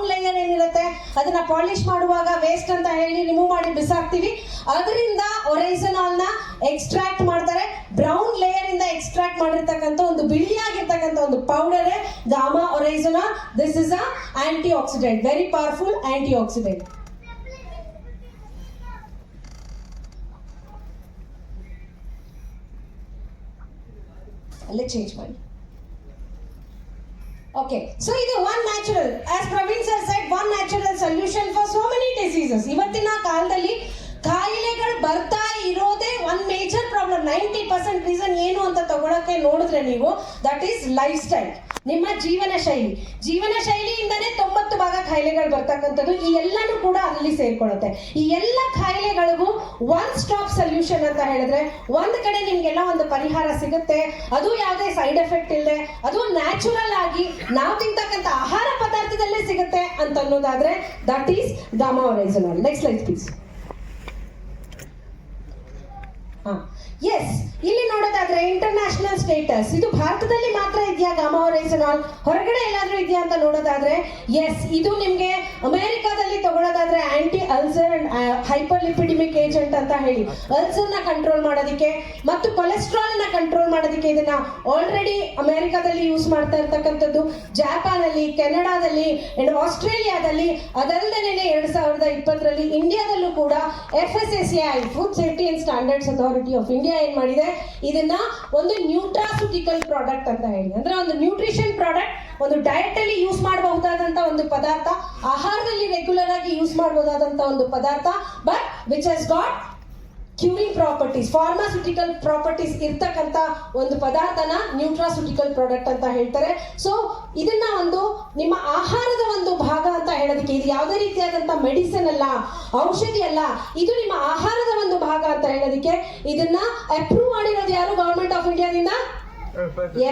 Brown layer ಏನಿರುತ್ತೆ ಅದನ್ನ polish ಮಾಡುವಾಗ ವೇಸ್ಟ್ ಅಂತ ಹೇಳಿ ರಿಮೂವ್ ಮಾಡಿ ಬಿಸಾಕ್ತಿವಿ. ಅದರಿಂದ ಒರೈಸನಾಲ್ ನ ಎಕ್ಸ್ಟ್ರಾಕ್ಟ್ ಮಾಡ್ತಾರೆ. ಬ್ರೌನ್ ಲೇಯರ್ ಇಂದ ಎಕ್ಸ್ಟ್ರಾಕ್ಟ್ ಮಾಡಿರ್ತಕ್ಕಂಥ ಒಂದು ಬಿಳಿಯಾಗಿರ್ತಕ್ಕಂಥ ಒಂದು powder gamma oryzanol. This is a antioxidant, very powerful antioxidant. ಅಲ್ಲೇ ಚೇಂಜ್ ಮಾಡಿ. ಓಕೆ, ಸೊ ಇದು one natural, as Praveen sir said, one natural solution for so many diseases. ಇವತ್ತಿನ ಕಾಲದಲ್ಲಿ ಕಾಯಿಲೆಗಳು ಬರ್ತಾ ಇರೋದೇ ಒಂದು ಮೇಜರ್ ಪ್ರಾಬ್ಲಮ್. 90% ರೀಸನ್ ಏನು ಅಂತ ತಗೊಳಕ್ಕೆ ನೋಡಿದ್ರೆ ನೀವು, ದಟ್ ಈಸ್ ಲೈಫ್ ಸ್ಟೈಲ್, ನಿಮ್ಮ ಜೀವನ ಶೈಲಿ. ಜೀವನ ಶೈಲಿಯಿಂದನೇ 90% ಕಾಯಿಲೆಗಳು ಬರ್ತಕ್ಕಂಥದ್ದು. ಈ ಎಲ್ಲನೂ ಕೂಡ ಅಲ್ಲಿ ಸೇರ್ಕೊಳ್ಳುತ್ತೆ. ಈ ಎಲ್ಲ ಕಾಯಿಲೆಗಳಿಗೂ ಒನ್ ಸ್ಟಾಪ್ ಸೊಲ್ಯೂಷನ್ ಅಂತ ಹೇಳಿದ್ರೆ, ಒಂದ್ ಕಡೆ ನಿಮ್ಗೆಲ್ಲ ಒಂದು ಪರಿಹಾರ ಸಿಗುತ್ತೆ, ಅದು ಯಾವುದೇ ಸೈಡ್ ಎಫೆಕ್ಟ್ ಇಲ್ಲದೆ, ಅದು ನ್ಯಾಚುರಲ್ ಆಗಿ ನಾವು ತಿಂತಕ್ಕಂಥ ಆಹಾರ ಪದಾರ್ಥದಲ್ಲೇ ಸಿಗುತ್ತೆ ಅಂತ ಅನ್ನೋದಾದ್ರೆ that is gamma oryzanol. Next slide please. Yes, ಇಲ್ಲಿ ನೋಡೋದಾದ್ರೆ ಇಂಟರ್ನ್ಯಾಷನಲ್ ಸ್ಟೇಟಸ್, ಇದು ಭಾರತದಲ್ಲಿ ಮಾತ್ರ ಇದೆಯಾ ಗಾಮಾ ಒರೈಸನಾಲ್, ಹೊರಗಡೆ ಎಲ್ಲಾದ್ರೂ ಇದೆಯಾ ಅಂತ ನೋಡೋದಾದ್ರೆ ಎಸ್, ಇದು ನಿಮ್ಗೆ ಅಮೆರಿಕಾದಲ್ಲಿ ತಗೊಳ್ಳೋದಾದ್ರೆ anti ulcer and hyperlipidemic agent ಅಂತ ಹೇಳಿ ಅಲ್ಸರ್ ನ ಕಂಟ್ರೋಲ್ ಮಾಡೋದಕ್ಕೆ ಮತ್ತು ಕೊಲೆಸ್ಟ್ರಾಲ್ ನ ಕಂಟ್ರೋಲ್ ಮಾಡೋದಕ್ಕೆ ಇದನ್ನ ಆಲ್ರೆಡಿ ಅಮೆರಿಕಾದಲ್ಲಿ ಯೂಸ್ ಮಾಡ್ತಾ ಇರ್ತಕ್ಕಂಥದ್ದು. ಜಪಾನ್ ಅಲ್ಲಿ, ಕೆನಡಾದಲ್ಲಿ ಅಂಡ್ ಆಸ್ಟ್ರೇಲಿಯಾದಲ್ಲಿ, ಅದಲ್ಲದೆ 2020ರಲ್ಲಿ ಇಂಡಿಯಾದಲ್ಲೂ ಕೂಡ FSSAI food safety and standards authority of India ಏನ್ ಮಾಡಿದೆ, ಇದನ್ನ ಒಂದು ನ್ಯೂಟ್ರಾಸ್ಯೂಟಿಕಲ್ ಪ್ರಾಡಕ್ಟ್ ಅಂತ ಹೇಳಿ, ಅಂದ್ರೆ ಒಂದು ನ್ಯೂಟ್ರಿಷನ್ ಪ್ರಾಡಕ್ಟ್, ಒಂದು ಡಯಟ್ ಅಲ್ಲಿ ಯೂಸ್ ಮಾಡಬಹುದಾದಂತ ಒಂದು ಪದಾರ್ಥ, ಆಹಾರದಲ್ಲಿ ರೆಗ್ಯುಲರ್ ಆಗಿ ಯೂಸ್ ಮಾಡಬಹುದಾದಂತ ಒಂದು ಪದಾರ್ಥ, but which has got curing properties, pharmaceutical properties ಇರ್ತಕ್ಕಂಥ ಒಂದು ಪದಾರ್ಥನ ನ್ಯೂಟ್ರಾಸ್ಯೂಟಿಕಲ್ ಪ್ರಾಡಕ್ಟ್ ಅಂತ ಹೇಳ್ತಾರೆ. ಸೊ ಇದನ್ನ ಒಂದು ನಿಮ್ಮ ಆಹಾರದ ಒಂದು ಭಾಗ ಅಂತ ಹೇಳೋದಕ್ಕೆ, ಇದು ಯಾವುದೇ ರೀತಿಯಾದಂಥ ಮೆಡಿಸಿನ್ ಅಲ್ಲ, ಔಷಧಿ ಅಲ್ಲ, ಇದು ನಿಮ್ಮ ಆಹಾರದ ಒಂದು ಭಾಗ ಅಂತ ಹೇಳೋದಕ್ಕೆ ಇದನ್ನ ಅಪ್ರೂವ್ ಮಾಡಿರೋದು ಯಾರು? ಗವರ್ಮೆಂಟ್ ಆಫ್ ಇಂಡಿಯಾದಿಂದ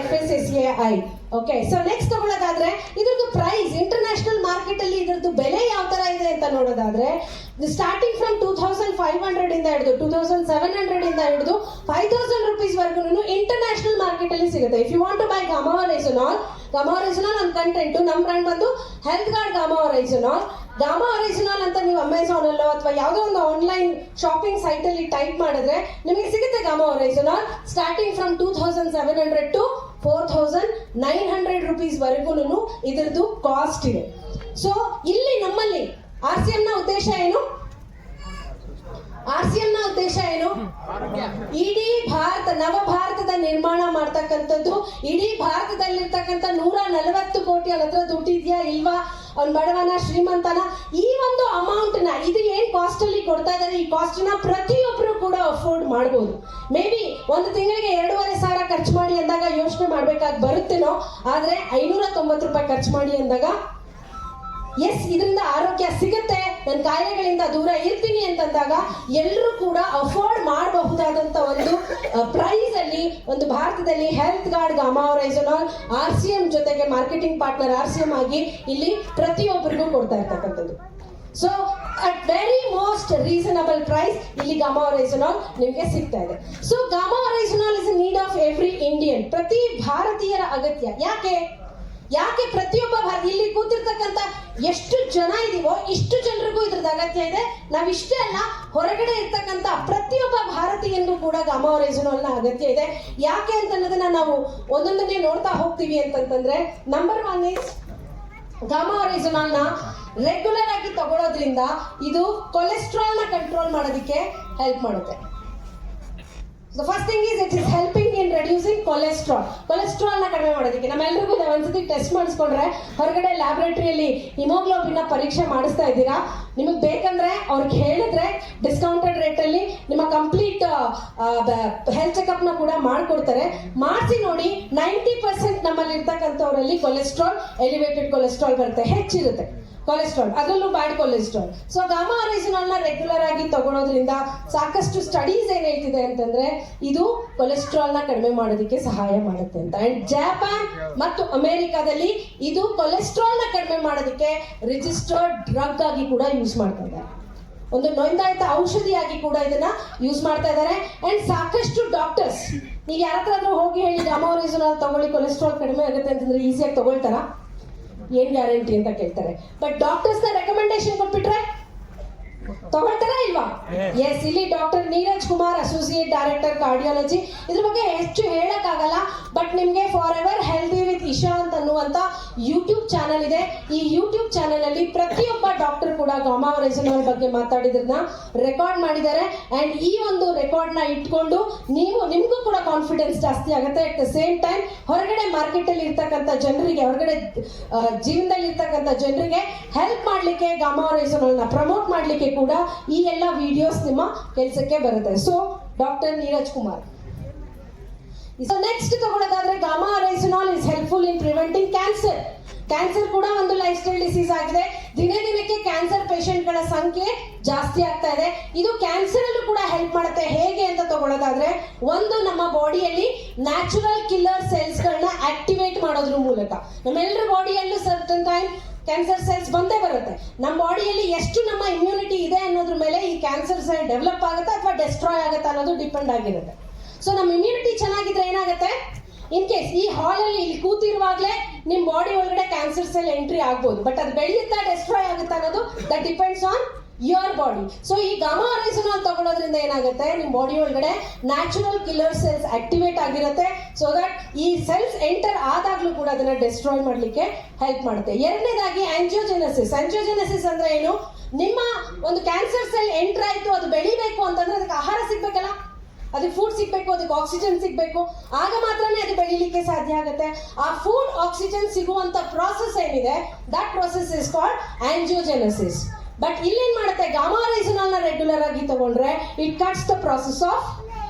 FSSAI. ಓಕೆ, ಸೊ ನೆಕ್ಸ್ಟ್ ತಗೊಳ್ಳೋದಾದ್ರೆ ಇದ್ರದ್ದು ಪ್ರೈಸ್ ಇಂಟರ್ನ್ಯಾಷನಲ್ ಮಾರ್ಕೆಟ್ ಅಲ್ಲಿ ಇದ್ರದ್ದು ಬೆಲೆ ಯಾವ ತರ ಇದೆ ಅಂತ ನೋಡೋದಾದ್ರೆ, ಸ್ಟಾರ್ಟಿಂಗ್ ಫ್ರಮ್ 2500 ಇಂದ ಹಿಡಿದು 2700 ಇಂದ ಹಿಡಿದು 5000 rupees ವರೆಗೂ ಇಂಟರ್ನ್ಯಾಷನಲ್ ಮಾರ್ಕೆಟ್ ಅಲ್ಲಿ ಸಿಗುತ್ತೆ. If you want to buy gamma oryzanol ಒಂದು ಕಂಟೆಂಟ್, ನಮ್ಮ ಬ್ರ್ಯಾಂಡ್ ಬಂದು ಹೆಲ್ತ್ ಗಾರ್ಡ್ ಗಾಮಾ ಒರೈಸನಾಲ್ ಅಂತ ನೀವು ಅಮೆಝಾನ್ ಅಲ್ಲೋ ಅಥವಾ ಯಾವುದೋ ಒಂದು ಆನ್ಲೈನ್ ಶಾಪಿಂಗ್ ಸೈಟ್ ಅಲ್ಲಿ ಟೈಪ್ ಮಾಡಿದ್ರೆ ನಿಮಗೆ ಸಿಗುತ್ತೆ gamma ಒರೈಸನಾಲ್ starting from 2700 to 4900 rupees ವರೆಗೂ ಇದರದ್ದು ಕಾಸ್ಟ್ ಇದೆ. ಸೊ ಇಲ್ಲಿ ನಮ್ಮಲ್ಲಿ RCM ನ ಉದ್ದೇಶ ಏನು? ಇಡೀ ನವ ಭಾರತದ ನಿರ್ಮಾಣ ಮಾಡ್ತಕ್ಕಂಥದ್ದು. ಇಡೀ ಭಾರತದಲ್ಲಿರ್ತಕ್ಕಂಥ 140 ಕೋಟಿ ಅವನ ಹತ್ರ ದುಡ್ಡಿದ್ಯಾ ಇಲ್ವಾ, ಅವ್ನ ಬಡವನ ಶ್ರೀಮಂತನ, ಈ ಒಂದು ಅಮೌಂಟ್ ನ ಇದು ಏನ್ ಕಾಸ್ಟ್ ಅಲ್ಲಿ ಕೊಡ್ತಾ ಇದ್ದಾರೆ, ಈ ಕಾಸ್ಟ್ ನ ಪ್ರತಿಯೊಬ್ಬರು ಕೂಡ ಅಫೋರ್ಡ್ ಮಾಡಬಹುದು. ಮೇ ಬಿ ಒಂದು ತಿಂಗಳಿಗೆ 2,500 ಖರ್ಚು ಮಾಡಿ ಅಂದಾಗ ಯೋಚನೆ ಮಾಡ್ಬೇಕಾಗಿ ಬರುತ್ತೇನೋ, ಆದ್ರೆ 590 ರೂಪಾಯಿ ಖರ್ಚು ಮಾಡಿ ಅಂದಾಗ ಎಸ್ ಇದರಿಂದ ಆರೋಗ್ಯ ಸಿಗುತ್ತೆ, ನನ್ನ ಕಾಯಿಲೆಗಳಿಂದ ದೂರ ಇರ್ತೀನಿ ಅಂತಂದಾಗ ಎಲ್ಲರೂ ಕೂಡ ಅಫೋರ್ಡ್ ಮಾಡಬಹುದಾದಂತ ಒಂದು ಪ್ರೈಸ್ ಅಲ್ಲಿ ಒಂದು ಭಾರತದಲ್ಲಿ health guard gamma oryzanol RCM ಜೊತೆಗೆ ಮಾರ್ಕೆಟಿಂಗ್ ಪಾರ್ಟ್ನರ್ RCM ಆಗಿ ಇಲ್ಲಿ ಪ್ರತಿಯೊಬ್ಬರಿಗೂ ಕೊಡ್ತಾ ಇರ್ತಕ್ಕಂಥದ್ದು. So at very most reasonable price ಇಲ್ಲಿ ಗಾಮಾ ಒರೈಸನಾಲ್ ನಿಮಗೆ ಸಿಗ್ತಾ ಇದೆ. So gamma oryzanol is need of every Indian, ಪ್ರತಿ ಭಾರತೀಯರ ಅಗತ್ಯ. ಯಾಕೆ ಪ್ರತಿಯೊಬ್ಬ ಇಲ್ಲಿ ಕೂತಿರ್ತಕ್ಕಂಥ ಎಷ್ಟು ಜನ ಇದೀವೋ ಇಷ್ಟು ಜನರಿಗೂ ಇದ್ರದ್ದು ಅಗತ್ಯ ಇದೆ. ನಾವಿಷ್ಟೇ ಅಲ್ಲ, ಹೊರಗಡೆ ಇರ್ತಕ್ಕಂಥ ಪ್ರತಿಯೊಬ್ಬ ಭಾರತೀಯನಿಗೂ ಕೂಡ ಗಾಮಾ ಒರೈಸನಾಲ್ನ ಅಗತ್ಯ ಇದೆ. ಯಾಕೆ ಅಂತನ್ನೋದನ್ನ ನಾವು ಒಂದೊಂದನ್ನೇ ನೋಡ್ತಾ ಹೋಗ್ತೀವಿ ಅಂತಂತಂದ್ರೆ, ನಂಬರ್ 1 ಇಸ್ ಗಾಮಾ ಒರೈಸನಾಲ್ನ ರೆಗ್ಯುಲರ್ ಆಗಿ ತಗೊಳ್ಳೋದ್ರಿಂದ ಇದು ಕೊಲೆಸ್ಟ್ರಾಲ್ನ ಕಂಟ್ರೋಲ್ ಮಾಡೋದಕ್ಕೆ ಹೆಲ್ಪ್ ಮಾಡುತ್ತೆ. The first thing is it is helping in reducing cholesterol ನ ಕಡಿಮೆ ಮಾಡೋದಕ್ಕೆ. ನಮ್ಮೆಲ್ಲರಿಗೂ ಒಂದ್ಸತಿ ಟೆಸ್ಟ್ ಮಾಡಿಸ್ಕೊಂಡ್ರೆ ಹೊರಗಡೆ ಲ್ಯಾಬೊರೇಟರಿಯಲ್ಲಿ ಹಿಮೋಗ್ಲೋಬಿನ್ ನ ಪರೀಕ್ಷೆ ಮಾಡಿಸ್ತಾ ಇದ್ದೀರಾ, ನಿಮಗೆ ಬೇಕಂದ್ರೆ ಅವ್ರಿಗೆ ಹೇಳಿದ್ರೆ ಡಿಸ್ಕೌಂಟೆಡ್ ರೇಟ್ ಅಲ್ಲಿ ನಿಮ್ಮ ಕಂಪ್ಲೀಟ್ ಹೆಲ್ತ್ ಚೆಕಪ್ ನ ಕೂಡ ಮಾಡ್ಕೊಡ್ತಾರೆ. ಮಾಡಿಸಿ ನೋಡಿ, 90% ನಮ್ಮಲ್ಲಿ ಇರ್ತಕ್ಕಂಥವರಲ್ಲಿ ಕೊಲೆಸ್ಟ್ರಾಲ್, ಎಲಿವೇಟೆಡ್ ಕೊಲೆಸ್ಟ್ರಾಲ್ ಬರುತ್ತೆ, ಹೆಚ್ಚಿರುತ್ತೆ ಕೊಲೆಸ್ಟ್ರಾಲ್, ಅದರಲ್ಲೂ ಬ್ಯಾಡ್ ಕೊಲೆಸ್ಟ್ರಾಲ್. ಸೊ ಗಾಮಾ ಒರೈಸನಾಲ್ ನ ರೆಗ್ಯುಲರ್ ಆಗಿ ತಗೊಳ್ಳೋದ್ರಿಂದ ಸಾಕಷ್ಟು ಸ್ಟಡೀಸ್ ಏನ್ ಹೇಳ್ತಿದೆ ಅಂತಂದ್ರೆ ಇದು ಕೊಲೆಸ್ಟ್ರಾಲ್ ನ ಕಡಿಮೆ ಮಾಡೋದಕ್ಕೆ ಸಹಾಯ ಮಾಡುತ್ತೆ ಅಂತ. ಅಂಡ್ ಜಪಾನ್ ಮತ್ತು ಅಮೆರಿಕಾದಲ್ಲಿ ಇದು ಕೊಲೆಸ್ಟ್ರಾಲ್ ನ ಕಡಿಮೆ ಮಾಡೋದಕ್ಕೆ ರಿಜಿಸ್ಟರ್ಡ್ ಡ್ರಗ್ ಆಗಿ ಕೂಡ ಯೂಸ್ ಮಾಡ್ತಾ ಇದ್ದಾರೆ, ಒಂದು ನೋಂದಾಯಿತ ಔಷಧಿಯಾಗಿ ಕೂಡ ಇದನ್ನ ಯೂಸ್ ಮಾಡ್ತಾ ಇದ್ದಾರೆ. ಅಂಡ್ ಸಾಕಷ್ಟು ಡಾಕ್ಟರ್ಸ್, ನೀವು ಯಾರ ಹತ್ರ ಹೋಗಿ ಹೇಳಿ ಗಾಮಾ ಒರೈಸನಾಲ್ ತಗೊಳ್ಳಿ ಕೊಲೆಸ್ಟ್ರಾಲ್ ಕಡಿಮೆ ಆಗುತ್ತೆ ಅಂತಂದ್ರೆ ಈಸಿಯಾಗಿ ತಗೊಳ್ತಾರ? ಏನ್ ಗ್ಯಾರಂಟಿ ಅಂತ ಕೇಳ್ತಾರೆ. ಬಟ್ ಡಾಕ್ಟರ್ಸ್ ರೆಕಮೆಂಡೇಶನ್ ಕೊಟ್ಬಿಟ್ರೆ ತಗೊಳ್ತಾರಾ ಇಲ್ವಾ? ಎಸ್, ಇಲ್ಲಿ doctor Neeraj Kumar, associate director cardiology. ಇದ್ರ ಬಗ್ಗೆ ಹೆಚ್ಚು ಹೇಳಕ್ಕಾಗಲ್ಲ, ಬಟ್ ನಿಮ್ಗೆ for ever healthy with Ishant ಅನ್ನುವಂತ ಯೂಟ್ಯೂಬ್ ಚಾನಲ್ ಇದೆ. ಈ ಯೂಟ್ಯೂಬ್ ಚಾನಲ್ ಅಲ್ಲಿ ಪ್ರತಿಯೊಬ್ಬ ಡಾಕ್ಟರ್ ಕೂಡ ಗಾಮಾ ರೆಸಿನಾಲ್ ಬಗ್ಗೆ ಮಾತಾಡಿದ್ರನ್ನ ರೆಕಾರ್ಡ್ ಮಾಡಿದ್ದಾರೆ. ಅಂಡ್ ಈ ಒಂದು ರೆಕಾರ್ಡ್ ನ ಇಟ್ಕೊಂಡು ನಿಮ್ಗೂ ಕೂಡ ಕಾನ್ಫಿಡೆನ್ಸ್ ಜಾಸ್ತಿ ಆಗುತ್ತೆ. ಅಟ್ ದ ಸೇಮ್ ಟೈಮ್ ಹೊರಗಡೆ ಮಾರ್ಕೆಟ್ ಅಲ್ಲಿ ಇರ್ತಕ್ಕಂಥ ಜನರಿಗೆ, ಹೊರಗಡೆ ಜೀವನದಲ್ಲಿ ಇರ್ತಕ್ಕಂಥ ಜನರಿಗೆ ಹೆಲ್ಪ್ ಮಾಡ್ಲಿಕ್ಕೆ, ಗಾಮಾ ರೆಸಿನಾಲ್ ನ ಪ್ರಮೋಟ್ ಮಾಡ್ಲಿಕ್ಕೆ ಕೂಡ ಈ ಎಲ್ಲ ವಿಡಿಯೋಸ್ ನಿಮ್ಮ ಕೆಲಸಕ್ಕೆ ಬರುತ್ತೆ. So doctor Neeraj Kumar. So next ತಗೊಳ್ಳೋದಾದ್ರೆ gamma oryzanol is helpful in preventing cancer. Cancer ಕೂಡ ಒಂದು ಲೈಫ್ ಸ್ಟೈಲ್ ಡಿಸೀಸ್ ಆಗಿದೆ. ದಿನೇ ದಿನಕ್ಕೆ ಕ್ಯಾನ್ಸರ್ ಪೇಷಂಟ್ ಗಳ ಸಂಖ್ಯೆ ಜಾಸ್ತಿ ಆಗ್ತಾ ಇದೆ. ಇದು ಕ್ಯಾನ್ಸರ್ ಅಲ್ಲೂ ಕೂಡ ಹೆಲ್ಪ್ ಮಾಡುತ್ತೆ. ಹೇಗೆ ಅಂತ ತಗೊಳ್ಳೋದಾದ್ರೆ, ಒಂದು ನಮ್ಮ ಬಾಡಿಯಲ್ಲಿ ನ್ಯಾಚುರಲ್ ಕಿಲ್ಲರ್ ಸೆಲ್ಸ್ ಗಳನ್ನ ಆಕ್ಟಿವೇಟ್ ಮಾಡೋದ್ರ ಮೂಲಕ, ನಮ್ಮೆಲ್ಲರ ಬಾಡಿಯಲ್ಲೂ ಸರ್ಟನ್ ಟೈಮ್ ಕ್ಯಾನ್ಸರ್ ಸೆಲ್ಸ್ ಬಂದೇ ಬರುತ್ತೆ. ನಮ್ಮ ಬಾಡಿಯಲ್ಲಿ ಎಷ್ಟು ನಮ್ಮ ಇಮ್ಯುನಿಟಿ ಇದೆ ಅನ್ನೋದ್ರ ಮೇಲೆ ಈ ಕ್ಯಾನ್ಸರ್ ಸೆಲ್ ಡೆವಲಪ್ ಆಗುತ್ತೆ ಅಥವಾ ಡೆಸ್ಟ್ರಾಯ್ ಆಗುತ್ತೆ ಅನ್ನೋದು ಡಿಪೆಂಡ್ ಆಗಿರುತ್ತೆ. ಸೊ ನಮ್ಮ ಇಮ್ಯುನಿಟಿ ಚೆನ್ನಾಗಿದ್ರೆ ಏನಾಗುತ್ತೆ, ಇನ್ ಕೇಸ್ ಈ ಹಾಲಲ್ಲಿ ಇಲ್ಲಿ ಕೂತಿರುವಾಗಲೇ ನಿಮ್ಮ ಬಾಡಿ ಒಳಗಡೆ ಕ್ಯಾನ್ಸರ್ ಸೆಲ್ ಎಂಟ್ರಿ ಆಗ್ಬೋದು, ಬಟ್ ಅದು ಬೆಳೆಯುತ್ತಾ ಡೆಸ್ಟ್ರಾಯ್ ಆಗುತ್ತೆ ಅನ್ನೋದು that depends on your body. So ಈ ಗಾಮಾ ರೆಸಿನಾಲ್ ತಗೊಳ್ಳೋದ್ರಿಂದ ಏನಾಗುತ್ತೆ, ನಿಮ್ಮ ಬಾಡಿ ಒಳಗಡೆ ನ್ಯಾಚುರಲ್ ಕಿಲ್ಲರ್ ಸೆಲ್ಸ್ ಆಕ್ಟಿವೇಟ್ ಆಗಿರುತ್ತೆ. ಸೊ ದಟ್ ಈ ಸೆಲ್ಸ್ ಎಂಟರ್ ಆದಾಗ್ಲೂ ಕೂಡ ಅದನ್ನ ಡೆಸ್ಟ್ರಾಯ್ ಮಾಡ್ಲಿಕ್ಕೆ ಹೆಲ್ಪ್ ಮಾಡುತ್ತೆ. ಎರಡನೇದಾಗಿ ಆಂಜಿಯೋಜೆನೆಸಿಸ್. ಆಂಜಿಯೋಜೆನೆಸಿಸ್ ಅಂದ್ರೆ ಏನು, ನಿಮ್ಮ ಒಂದು ಕ್ಯಾನ್ಸರ್ ಸೆಲ್ ಎಂಟರ್ ಆಯ್ತು, ಅದು ಬೆಳಿಬೇಕು ಅಂತಂದ್ರೆ ಅದಕ್ಕೆ ಆಹಾರ ಸಿಗ್ಬೇಕಲ್ಲ, ಅದಕ್ಕೆ ಫುಡ್ ಸಿಗ್ಬೇಕು, ಅದಕ್ಕೆ ಆಕ್ಸಿಜನ್ ಸಿಗ್ಬೇಕು, ಆಗ ಮಾತ್ರನೇ ಅದು ಬೆಳಿಲಿಕ್ಕೆ ಸಾಧ್ಯ ಆಗುತ್ತೆ. ಆ ಫುಡ್ ಆಕ್ಸಿಜನ್ ಸಿಗುವಂತ ಪ್ರಾಸೆಸ್ ಏನಿದೆ, that process is called angiogenesis. But ಇಲ್ಲೇನ್ ಮಾಡುತ್ತೆ, ಗಾಮಾ ರೆಸಿನಾಲ್ ನ ರೆಗ್ಯುಲರ್ ಆಗಿ ತಗೊಂಡ್ರೆ it cuts the process of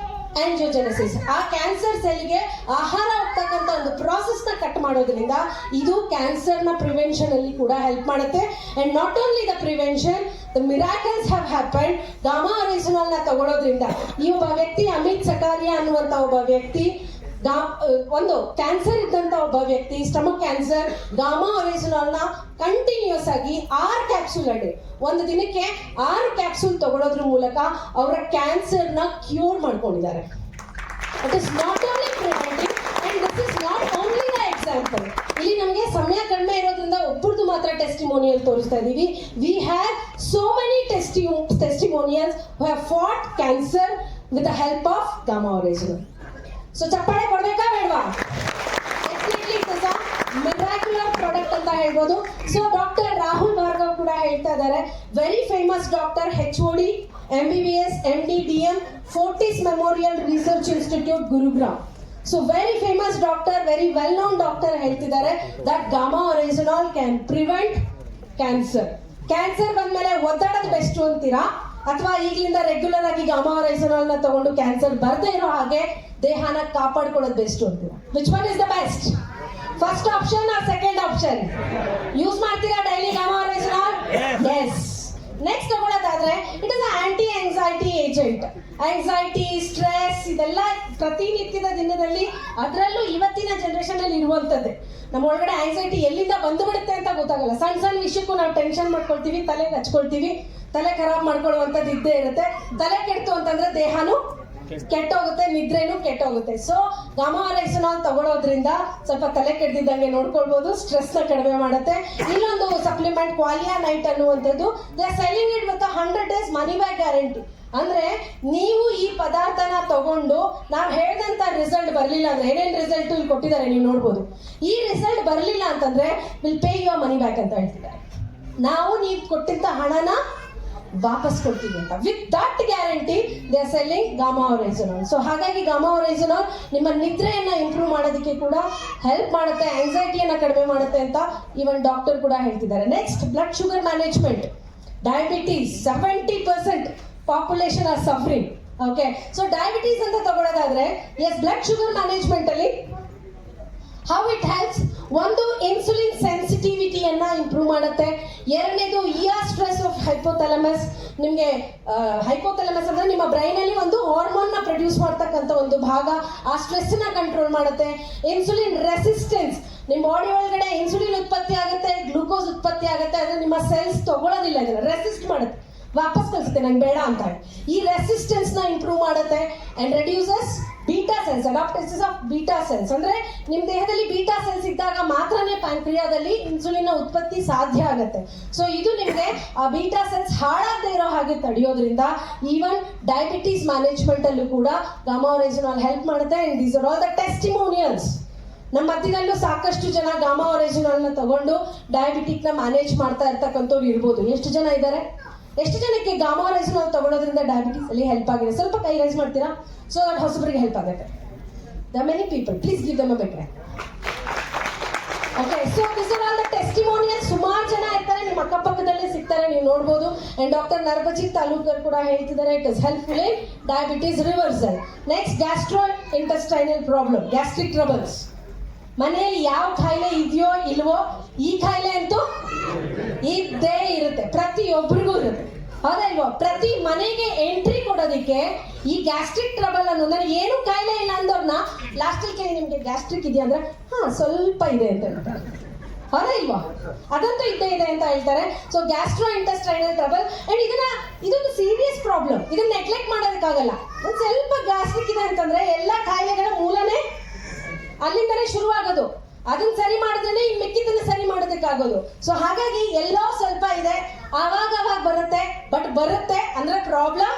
angiogenesis. ಆ ಕ್ಯಾನ್ಸರ್ ಸೆಲ್ಗೆ ಆಹಾರ ಹೋಗ್ತಕ್ಕಂಥ ಒಂದು ಪ್ರಾಸೆಸ್ ನ ಕಟ್ ಮಾಡೋದ್ರಿಂದ ಇದು ಕ್ಯಾನ್ಸರ್ ನ ಪ್ರಿವೆನ್ಷನ್ ಅಲ್ಲಿ ಕೂಡ ಹೆಲ್ಪ್ ಮಾಡುತ್ತೆ. And not only the prevention, the miracles have happened. Gamma oryzanol ನ ತಗೊಳ್ಳೋದ್ರಿಂದ ಈ ಒಬ್ಬ ವ್ಯಕ್ತಿ, ಅಮಿತ್ ಸಕಾರಿಯಾ ಅನ್ನುವಂತ ಒಬ್ಬ ವ್ಯಕ್ತಿ, ಒಂದು ಕ್ಯಾನ್ಸರ್ ಇದ್ದಂತ ಒಬ್ಬ ವ್ಯಕ್ತಿ, ಸ್ಟಮಕ್ ಕ್ಯಾನ್ಸರ್, ಗಾಮಾ ರೆಸಿನಾಲ್ ನ ಕಂಟಿನ್ಯೂಸ್ ಆಗಿ 6 ಕ್ಯಾಪ್ಸೂಲ್ ಅಡೆ, ಒಂದು ದಿನಕ್ಕೆ 6 ಕ್ಯಾಪ್ಸೂಲ್ ತಗೊಳ್ಳೋದ್ರ ಮೂಲಕ ಅವರ ಕ್ಯಾನ್ಸರ್ ನ ಕ್ಯೂರ್ ಮಾಡ್ಕೊಂಡಿದ್ದಾರೆ. It is not only preventing and this is not only the example. ಇಲ್ಲಿ ನಮಗೆ ಸಮಯ ಕಡಿಮೆ ಇರೋದ್ರಿಂದ ಒಬ್ಬರದು ಮಾತ್ರ ಟೆಸ್ಟಿಮೋನಿಯಲ್ ತೋರಿಸ್ತಾ ಇದೀವಿ. We have so many testimonials who have fought cancer with the help of gamma oryzanol. So ಚಪ್ಪಾಳೆ ಕೊಡ್ಬೇಕಾ ಬೇಡವಾ? Definitely it is a miraculous product ಅಂತ ಹೇಳ್ಬೋದು. ಸೊ ಡಾಕ್ಟರ್ ರಾಹುಲ್ ಭಾರ್ಗವ್ ಕೂಡ ಹೇಳ್ತಾ ಇದ್ದಾರೆ, very famous doctor, HOD, MBBS, MD, DM, Fortis Memorial Research Institute, Gurugram. So very famous doctor, very well known doctor ಹೇಳ್ತಿದ್ದಾರೆ that gamma oryzanol can prevent cancer. Cancer ಬಂದ್ಮೇಲೆ ಒದ್ದಾಡೋದು best ಅಂತೀರಾ, ಅಥವಾ ಈಗಲಿಂದ ರೆಗ್ಯುಲರ್ ಆಗಿ gamma oryzanol ನ ತಗೊಂಡು cancer ಬರ್ದೇ ಇರೋ ಹಾಗೆ ದೇಹನ ಕಾಪಾಡ್ಕೊಳ್ಳೋದು ಬೆಸ್ಟ್ ಅಂತೀರಾ? Which one is the best? First option or second option? Use ಮಾಡ್ತೀರಾ daily gamma oryzanol? Yes. Next ತಗೊಳ್ಳೋದಾದ್ರೆ, it is anti anxiety agent. Anxiety, stress ಇದೆಲ್ಲ ಪ್ರತಿನಿತ್ಯದ ದಿನದಲ್ಲಿ, ಅದರಲ್ಲೂ ಇವತ್ತಿನ ಜನರೇಷನ್ ಅಲ್ಲಿ ಇರುವಂತದ್ದೇ. ನಮ್ಮ ಒಳಗಡೆ ಆಂಗ್ಸೈಟಿ ಎಲ್ಲಿಂದ ಬಂದು ಬಿಡುತ್ತೆ ಅಂತ ಗೊತ್ತಾಗಲ್ಲ. ಸಣ್ಣ ಸಣ್ಣ ವಿಷಯಕ್ಕೂ ನಾವು ಟೆನ್ಷನ್ ಮಾಡ್ಕೊಳ್ತೀವಿ, ತಲೆಗೆ ಹಚ್ಕೊಳ್ತೀವಿ, ತಲೆ ಖರಾಬ್ ಮಾಡ್ಕೊಳ್ಳುವಂಥದ್ದು ಇದ್ದೇ ಇರುತ್ತೆ. ತಲೆ ಕೆಡ್ತು ಅಂತಂದ್ರೆ ದೇಹನೂ ಕೆಟ್ಟೋಗುತ್ತೆ, ನಿದ್ರೆನೂ ಕೆಟ್ಟೋಗುತ್ತೆ. ಸೊ ಗಾಮಾ ರೆಸಿನಾಲ್ ತಗೊಳ್ಳೋದ್ರಿಂದ ಸ್ವಲ್ಪ ತಲೆ ಕೆಡ್ದಿದ್ದಂಗೆ ನೋಡ್ಕೊಳ್ಬಹುದು, ಸ್ಟ್ರೆಸ್ ನ ಕಡಿಮೆ ಮಾಡುತ್ತೆ. ಇನ್ನೊಂದು ಸಪ್ಲಿಮೆಂಟ್ ಕ್ವಾಲಿಯಾ ನೈಟ್ ಅನ್ನುವಂಥದ್ದು, they are selling it with 100 days money back guarantee. ಅಂದ್ರೆ ನೀವು ಈ ಪದಾರ್ಥನ ತಗೊಂಡು ನಾವು ಹೇಳಿದಂತ ರಿಸಲ್ಟ್ ಬರಲಿಲ್ಲ ಅಂದ್ರೆ, ಏನೇನು ರಿಸಲ್ಟ್ ಇಲ್ಲಿ ಕೊಟ್ಟಿದ್ದಾರೆ ನೀವು ನೋಡ್ಬೋದು. ಈ ರಿಸಲ್ಟ್ ಬರಲಿಲ್ಲ ಅಂತಂದ್ರೆ will pay your money back ಅಂತ ಹೇಳ್ತಿದ್ದಾರೆ. ನಾವು ನೀವು ಕೊಟ್ಟಿದ್ದ ಹಣನ ವಾಪಸ್ ಕೊಡ್ತೀವಿ ಅಂತ. With that guarantee they are selling gamma oryzanol. So ಹಾಗಾಗಿ ಗಾಮಾ ರೆಸಿನಾಲ್ ನಿಮ್ಮ ನಿದ್ರೆಯನ್ನ ಇಂಪ್ರೂವ್ ಮಾಡೋದಕ್ಕೆ ಕೂಡ ಹೆಲ್ಪ್ ಮಾಡುತ್ತೆ, ಆಂಗ್ಸೈಟಿಯನ್ನ ಕಡಿಮೆ ಮಾಡುತ್ತೆ ಅಂತ ಇವನ್ ಡಾಕ್ಟರ್ ಕೂಡ ಹೇಳ್ತಿದ್ದಾರೆ. Next, blood sugar management. Diabetes 70% population are suffering. Okay, so diabetes ಅಂತ ತಗೊಳ್ಳೋದಾದ್ರೆ, ಎಸ್, ಬ್ಲಡ್ ಶುಗರ್ ಮ್ಯಾನೇಜ್ಮೆಂಟ್ ಅಲ್ಲಿ ಹೌ ಇಟ್ ಹೆಲ್ಪ್ಸ್, ಒಂದು ಇನ್ಸುಲಿನ್ ಸೆನ್ಸಿಟಿವಿಟಿಯನ್ನ ಇಂಪ್ರೂವ್ ಮಾಡುತ್ತೆ. ಎರಡನೇದು ಸ್ಟ್ರೆಸ್ ಆಫ್ ಹೈಪೋಥಾಲಮಸ್. ನಿಮಗೆ ಹೈಪೋಥಾಲಮಸ್ ಅಂದ್ರೆ ನಿಮ್ಮ ಬ್ರೈನ್ ಅಲ್ಲಿ ಒಂದು ಹಾರ್ಮೋನ್ ನ ಪ್ರೊಡ್ಯೂಸ್ ಮಾಡ್ತಕ್ಕಂಥ ಒಂದು ಭಾಗ, ಆ ಸ್ಟ್ರೆಸ್ ನ ಕಂಟ್ರೋಲ್ ಮಾಡುತ್ತೆ. ಇನ್ಸುಲಿನ್ ರೆಸಿಸ್ಟೆನ್ಸ್, ನಿಮ್ಮ ಬಾಡಿ ಒಳಗಡೆ ಇನ್ಸುಲಿನ್ ಉತ್ಪತ್ತಿ ಆಗುತ್ತೆ, ಗ್ಲೂಕೋಸ್ ಉತ್ಪತ್ತಿ ಆಗುತ್ತೆ, ಅದು ನಿಮ್ಮ ಸೆಲ್ಸ್ ತಗೊಳ್ಳೋದಿಲ್ಲ, ಇದನ್ನ ರೆಸಿಸ್ಟ್ ಮಾಡುತ್ತೆ. ವಾಪಸ್ ಕಳಿಸುತ್ತೆ, ನಂಗೆ ಬೇಡ ಅಂತ ಹೇಳಿ. ಈ ರೆಸಿಸ್ಟೆನ್ಸ್ ನ ಇಂಪ್ರೂವ್ ಮಾಡುತ್ತೆ and reduces beta cells, apoptosis of beta cells. ಅಂದ್ರೆ ನಿಮ್ ದೇಹದಲ್ಲಿ ಬೀಟಾ ಸೆಲ್ಸ್ ಇದ್ದಾಗ ಮಾತ್ರನೇ ಪ್ಯಾಂಕ್ರಿಯಾದಲ್ಲಿ ಇನ್ಸುಲಿನ್ ಉತ್ಪತ್ತಿ ಸಾಧ್ಯ ಆಗುತ್ತೆ. ಸೊ ಇದು ನಿಮ್ಗೆ ಆ ಬೀಟಾ ಸೆಲ್ಸ್ ಹಾಳಾಗದೆ ಇರೋ ಹಾಗೆ ತಡೆಯೋದ್ರಿಂದ ಈವನ್ ಡಯಾಬಿಟೀಸ್ ಮ್ಯಾನೇಜ್ಮೆಂಟ್ ಅಲ್ಲೂ ಕೂಡ ಗಾಮಾ-ಒರೈಜಾನೋಲ್ ಹೆಲ್ಪ್ ಮಾಡುತ್ತೆ. And these are all the testimonials. ನಮ್ಮ ಮಧ್ಯದಲ್ಲೂ ಸಾಕಷ್ಟು ಜನ ಗಾಮಾ-ಒರೈಜಾನೋಲ್ ನ ತಗೊಂಡು ಡಯಾಬಿಟಿಕ್ ನ ಮ್ಯಾನೇಜ್ ಮಾಡ್ತಾ ಇರ್ತಕ್ಕಂಥವ್ರು ಇರ್ಬೋದು. ಎಷ್ಟು ಜನ ಇದ್ದಾರೆ? ಎಷ್ಟು ಜನಕ್ಕೆ ಗಾಮಾ-ಒರೈಜಾನೋಲ್ ತಗೊಳ್ಳೋದ್ರಿಂದ ಡಯಾಬಿಟಿಸ್ ಅಲ್ಲಿ ಹೆಲ್ಪ್ ಆಗಿದೆ? ಸ್ವಲ್ಪ ಕೈ ರೈಸ್ ಮಾಡ್ತೀರಾ? ಸೊ ದಟ್ ಹೊಸಬರಿಗೆ ಹೆಲ್ಪ್ ಆಗುತ್ತೆ. The many people, please give them a big hand. Okay, so this are all the testimonials. ಸುಮಾರು ಜನ ಇರ್ತಾರೆ, ನಿಮ್ಮ ಅಕ್ಕಪಕ್ಕದಲ್ಲೇ ಸಿಗ್ತಾರೆ, ನೀವು ನೋಡ್ಬೋದು. ಅಂಡ್ ಡಾಕ್ಟರ್ ನರಬಜಿತ್ ತಾಲೂಕರ್ ಕೂಡ ಹೇಳ್ತಿದ್ದಾರೆ it is helpful in diabetes reversal. Next, gastro intestinal problem, gastric troubles. ಮನೆಯಲ್ಲಿ ಯಾವ ಕಾಯಿಲೆ ಇದೆಯೋ ಇಲ್ವೋ, ಈ ಕಾಯಿಲೆ ಅಂತೂ ಇದ್ದೇ ಇರುತ್ತೆ, ಪ್ರತಿಯೊಬ್ಬರಿಗೂ ಇರುತ್ತೆ, ಹೌದಾ ಇಲ್ವೋ? ಪ್ರತಿ ಮನೆಗೆ ಎಂಟ್ರಿ ಕೊಡೋದಕ್ಕೆ ಈ ಗ್ಯಾಸ್ಟ್ರಿಕ್ ಟ್ರಬಲ್ ಅನ್ನೋ, ನನಗೆ ಏನು ಕಾಯಿಲೆ ಇಲ್ಲ ಅಂದವ್ರನ್ನ ಲಾಸ್ಟಲ್ಲಿ ಕೇಳಿ ನಿಮ್ಗೆ ಗ್ಯಾಸ್ಟ್ರಿಕ್ ಇದೆಯಾ ಅಂದ್ರೆ ಸ್ವಲ್ಪ ಇದೆ ಅಂತ ಹೇಳ್ತಾರೆ, ಹೌದಾ ಇಲ್ವಾ? ಅದಂತೂ ಇದ್ದೇ ಇದೆ ಅಂತ ಹೇಳ್ತಾರೆ. So gastro intestinal trouble, and ಇದೊಂದು ಸೀರಿಯಸ್ ಪ್ರಾಬ್ಲಮ್. ಇದನ್ನ ನೆಗ್ಲೆಕ್ಟ್ ಮಾಡೋದಕ್ಕಾಗಲ್ಲ. ಒಂದು ಸ್ವಲ್ಪ ಗ್ಯಾಸ್ಟ್ರಿಕ್ ಇದೆ ಅಂತಂದ್ರೆ ಎಲ್ಲ ಕಾಯಿಲೆಗಳ ಮೂಲನೇ ಅಲ್ಲಿಂದನೇ ಶುರುವಾಗೋದು. ಅದನ್ನ ಸರಿ ಮಾಡಿದ್ರೆ ಇನ್ ಮಿಕ್ಕಿದ್ದನ್ನ ಸರಿ ಮಾಡೋದಕ್ಕಾಗೋದು. ಸೊ ಹಾಗಾಗಿ ಎಲ್ಲೋ ಸ್ವಲ್ಪ ಇದೆ, ಆವಾಗ ಬರುತ್ತೆ, ಬಟ್ ಬರುತ್ತೆ ಅಂದ್ರೆ ಪ್ರಾಬ್ಲಮ್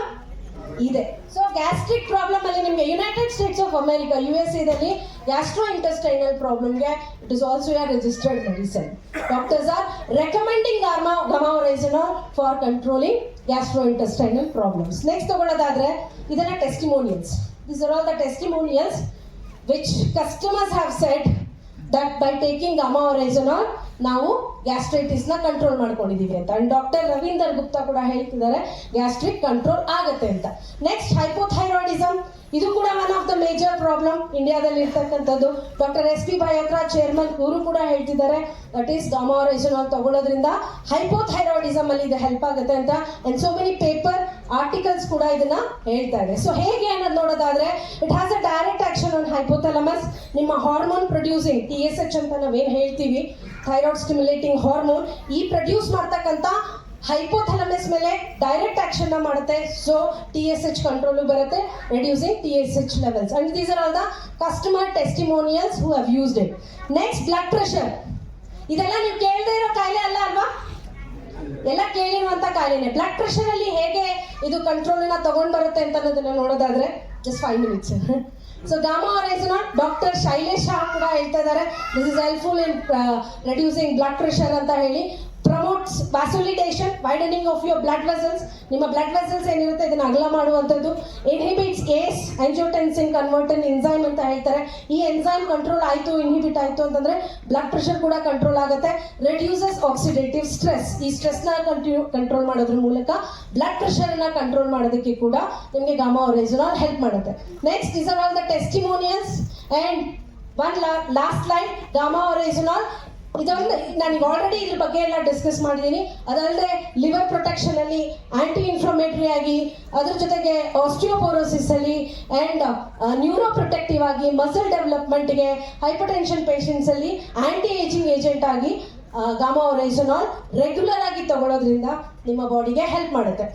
ಇದೆ. ಸೊ ಗ್ಯಾಸ್ಟ್ರಿಕ್ ಪ್ರಾಬ್ಲಮ್ ಅಲ್ಲಿ ನಿಮ್ಗೆ United States of America USA ದಲ್ಲಿ ಗ್ಯಾಸ್ಟ್ರೋ ಇಂಟೆಸ್ಟೈನಲ್ ಪ್ರಾಬ್ಲಮ್ಗೆ it is also a registered medicine. Doctors are recommending gamma oryzanol for controlling gastrointestinal problems. Next ತಗೊಳ್ಳೋದಾದ್ರೆ ಇದನ್ನ testimonials. These are all the testimonials which customers have said that by taking gamma-ಒರೈಜಾನೋಲ್ ನಾವು gastritis ನ control ಮಾಡ್ಕೊಂಡಿದೀವಿ ಅಂತ. And doctor Ravinder Gupta ಕೂಡ ಹೇಳ್ತಿದ್ದಾರೆ gastric control ಆಗುತ್ತೆ ಅಂತ. Next, hypothyroidism. ಇದು ಕೂಡ one of the major problem ಇಂಡಿಯಾದಲ್ಲಿ ಇರ್ತಕ್ಕಂಥದ್ದು. ಡಾಕ್ಟರ್ SP ಬಯಾತ್ರಾ ಚೇರ್ಮನ್, ಇವರು ಕೂಡ ಹೇಳ್ತಿದ್ದಾರೆ ದಟ್ ಈಸ್ ಗಾಮಾ-ಒರೈಜಾನೋಲ್ ತಗೊಳ್ಳೋದ್ರಿಂದ ಹೈಪೋಥೈರಾಯ್ಡಿಸಮ್ ಅಲ್ಲಿ ಇದು ಹೆಲ್ಪ್ ಆಗುತ್ತೆ ಅಂತ. And so many paper articles ಕೂಡ ಇದನ್ನ ಹೇಳ್ತಾ ಇದೆ. ಸೊ ಹೇಗೆ ಅನ್ನೋದು ನೋಡೋದಾದ್ರೆ it has a direct action on hypothalamus. ನಿಮ್ಮ ಹಾರ್ಮೋನ್ ಪ್ರೊಡ್ಯೂಸಿಂಗ್ TSH ಅಂತ ನಾವೇನ್ ಹೇಳ್ತೀವಿ, ಥೈರಾಯ್ಡ್ ಸ್ಟಿಮ್ಯುಲೇಟಿಂಗ್ ಹಾರ್ಮೋನ್, ಈ ಪ್ರೊಡ್ಯೂಸ್ ಮಾಡ್ತಕ್ಕಂಥ ಹೈಪೋಥಾಲಮಸ್ ಮೇಲೆ ಡೈರೆಕ್ಟ್ ಆಕ್ಷನ್ ಮಾಡುತ್ತೆ. ಸೊ TSH ಕಂಟ್ರೋಲ್ ಬರುತ್ತೆ, reducing TSH levels. And these are all the customer testimonials who have used it. Next, blood pressure. ಇದೆಲ್ಲ ನೀವು ಕೇಳದೇ ಇರೋ ಕಾಯಿಲೆ ಅಲ್ಲ ಅಲ್ವಾ? ಎಲ್ಲ ಕೇಳಿರುವಂತ ಕಾಯಿಲೆನೆ. ಬ್ಲಡ್ ಪ್ರೆಷರ್ ಅಲ್ಲಿ ಹೇಗೆ ಇದು ಕಂಟ್ರೋಲ್ ನ ತಗೊಂಡ್ ಬರುತ್ತೆ ಅಂತ ಅನ್ನೋದನ್ನ ನೋಡೋದಾದ್ರೆ just 5 minutes. So gamma oryzanol doctor Shailesh Shah ಕೂಡ ಹೇಳ್ತಾ ಇದ್ದಾರೆ this is helpful in reducing blood pressure ಅಂತ ಹೇಳಿ. Promotes vasodilation, widening of your blood vessels. ನಿಮ್ಮ ಬ್ಲಡ್ ವೆಸಲ್ಸ್ ಏನಿರುತ್ತೆ ಇದನ್ನ ಅಗಲ ಮಾಡುವಂಥದ್ದು. Inhibits ACE angiotensin converter enzyme ಅಂತ ಹೇಳ್ತಾರೆ. ಈ ಎನ್ಸೈಮ್ ಕಂಟ್ರೋಲ್ ಆಯಿತು, ಇನ್ಹಿಬಿಟ್ ಆಯಿತು ಅಂತಂದ್ರೆ ಬ್ಲಡ್ ಪ್ರೆಷರ್ ಕೂಡ ಕಂಟ್ರೋಲ್ ಆಗುತ್ತೆ. Reduces oxidative stress. ಈ ಸ್ಟ್ರೆಸ್ನ ಕಂಟ್ರೋಲ್ ಮಾಡೋದ್ರ ಮೂಲಕ ಬ್ಲಡ್ ಪ್ರೆಷರ್ನ ಕಂಟ್ರೋಲ್ ಮಾಡೋದಕ್ಕೆ ಕೂಡ ನಿಮಗೆ ಗಾಮಾ-ಒರೈಜಾನೋಲ್ ಹೆಲ್ಪ್ ಮಾಡುತ್ತೆ. Next, these are all the testimonials. And one last line, gamma oryzanol ಇದೊಂದು ನನಗೆ ಆಲ್ರೆಡಿ ಇದ್ರ ಬಗ್ಗೆ ಎಲ್ಲ ಡಿಸ್ಕಸ್ ಮಾಡಿದ್ದೀನಿ. ಅದಲ್ಲದೆ ಲಿವರ್ ಪ್ರೊಟೆಕ್ಷನ್ ಅಲ್ಲಿ, ಆಂಟಿ ಇನ್ಫ್ಲಮೇಟರಿ ಆಗಿ, ಅದ್ರ ಜೊತೆಗೆ ಆಸ್ಟಿಯೋಪೋರೋಸಿಸ್ ಅಲ್ಲಿ ಅಂಡ್ ನ್ಯೂರೋ ಪ್ರೊಟೆಕ್ಟಿವ್ ಆಗಿ, ಮಸಲ್ ಡೆವಲಪ್ಮೆಂಟ್ಗೆ, ಹೈಪರ್ಟೆನ್ಷನ್ ಪೇಷಂಟ್ಸ್ ಅಲ್ಲಿ ಆಂಟಿ ಏಜಿಂಗ್ ಏಜೆಂಟ್ ಆಗಿ ಗಾಮಾ-ಒರೈಜಾನೋಲ್ ರೆಗ್ಯುಲರ್ ಆಗಿ ತಗೊಳ್ಳೋದ್ರಿಂದ ನಿಮ್ಮ ಬಾಡಿಗೆ ಹೆಲ್ಪ್ ಮಾಡುತ್ತೆ.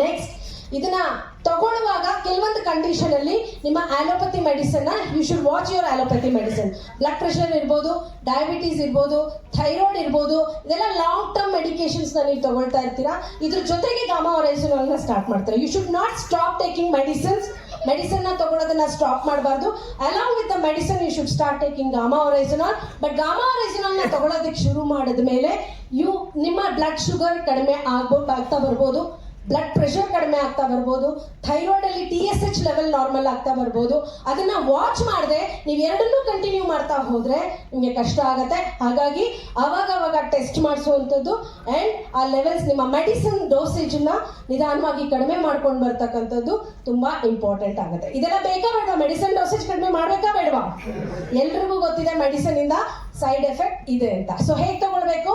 ನೆಕ್ಸ್ಟ್, ಇದನ್ನ ತಗೊಳ್ಳುವಾಗ ಕೆಲವೊಂದು ಕಂಡೀಷನ್ ಅಲ್ಲಿ ನಿಮ್ಮ allopathy medicine you should watch your allopathy medicine. Blood pressure ಇರ್ಬೋದು, ಡಯಾಬಿಟೀಸ್ ಇರ್ಬೋದು, ಥೈರಾಯ್ಡ್ ಇರ್ಬೋದು, ಇದೆಲ್ಲ ಲಾಂಗ್ ಟರ್ಮ್ ಮೆಡಿಕೇಶನ್ಸ್ ನೀವು ತಗೊಳ್ತಾ ಇರ್ತೀರಾ. ಇದ್ರ ಜೊತೆಗೆ ಗಾಮಾ-ಒರೈಜಾನೋಲ್ ನ ಸ್ಟಾರ್ಟ್ ಮಾಡ್ತಾರೆ. You should not stop taking medicines. Medicine ನ ತಗೊಳ್ಳೋದನ್ನ ಸ್ಟಾಪ್ ಮಾಡಬಾರ್ದು. Along with the medicine you should start taking gamma oryzanol. But gamma oryzanol ನ ತಗೊಳ್ಳೋದಕ್ಕೆ ಶುರು ಮಾಡಿದ ಮೇಲೆ ನಿಮ್ಮ ಬ್ಲಡ್ ಶುಗರ್ ಕಡಿಮೆ ಆಗ್ತಾ ಬರ್ಬೋದು, ಬ್ಲಡ್ ಪ್ರೆಷರ್ ಕಡಿಮೆ ಆಗ್ತಾ ಬರ್ಬೋದು, ಥೈರಾಯ್ಡ್ ಅಲ್ಲಿ TSH ಲೆವೆಲ್ ನಾರ್ಮಲ್ ಆಗ್ತಾ ಬರ್ಬೋದು. ಅದನ್ನ ವಾಚ್ ಮಾಡದೆ ನೀವು ಎರಡನ್ನೂ ಕಂಟಿನ್ಯೂ ಮಾಡ್ತಾ ಹೋದ್ರೆ ನಿಮಗೆ ಕಷ್ಟ ಆಗುತ್ತೆ. ಹಾಗಾಗಿ ಅವಾಗ ಟೆಸ್ಟ್ ಮಾಡಿಸುವಂಥದ್ದು ಅಂಡ್ ಆ ಲೆವೆಲ್ಸ್, ನಿಮ್ಮ ಮೆಡಿಸಿನ್ ಡೋಸೇಜ್ ನ ನಿಧಾನವಾಗಿ ಕಡಿಮೆ ಮಾಡ್ಕೊಂಡು ಬರ್ತಕ್ಕಂಥದ್ದು ತುಂಬಾ ಇಂಪಾರ್ಟೆಂಟ್ ಆಗುತ್ತೆ. ಇದೆಲ್ಲ ಬೇಕಾ ಬೇಡವಾ? ಮೆಡಿಸಿನ್ ಡೋಸೇಜ್ ಕಡಿಮೆ ಮಾಡ್ಬೇಕಾ ಬೇಡವಾ? ಎಲ್ರಿಗೂ ಗೊತ್ತಿದೆ ಮೆಡಿಸಿನ್ ಇಂದ ಸೈಡ್ ಎಫೆಕ್ಟ್ ಇದೆ ಅಂತ. ಸೊ ಹೇಗೆ ತಗೊಳ್ಬೇಕು?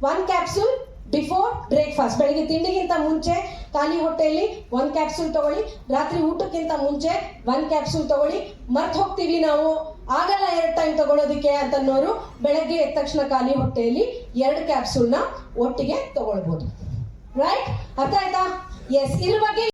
1 ಕ್ಯಾಪ್ಸೂಲ್ ಬಿಫೋರ್ ಬ್ರೇಕ್ಫಾಸ್ಟ್. ಬೆಳಿಗ್ಗೆ ತಿಂಡಿಗಿಂತ ಮುಂಚೆ ಖಾಲಿ ಹೊಟ್ಟೆಯಲ್ಲಿ 1 ಕ್ಯಾಪ್ಸೂಲ್ ತಗೊಳ್ಳಿ. ರಾತ್ರಿ ಊಟಕ್ಕಿಂತ ಮುಂಚೆ 1 ಕ್ಯಾಪ್ಸೂಲ್ ತಗೊಳ್ಳಿ. ಮರ್ತು ಹೋಗ್ತೀವಿ ನಾವು, ಆಗಲ್ಲ 2 ಟೈಮ್ ತಗೊಳ್ಳೋದಕ್ಕೆ ಅಂತನ್ನೋರು ಬೆಳಗ್ಗೆ ಎದ್ದ ತಕ್ಷಣ ಖಾಲಿ ಹೊಟ್ಟೆಯಲ್ಲಿ 2 ಕ್ಯಾಪ್ಸೂಲ್ನ ಒಟ್ಟಿಗೆ ತಗೊಳ್ಬೋದು. ರೈಟ್? ಅರ್ಥ ಆಯ್ತಾ? ಎಸ್. ಇದ್ರ ಬಗ್ಗೆ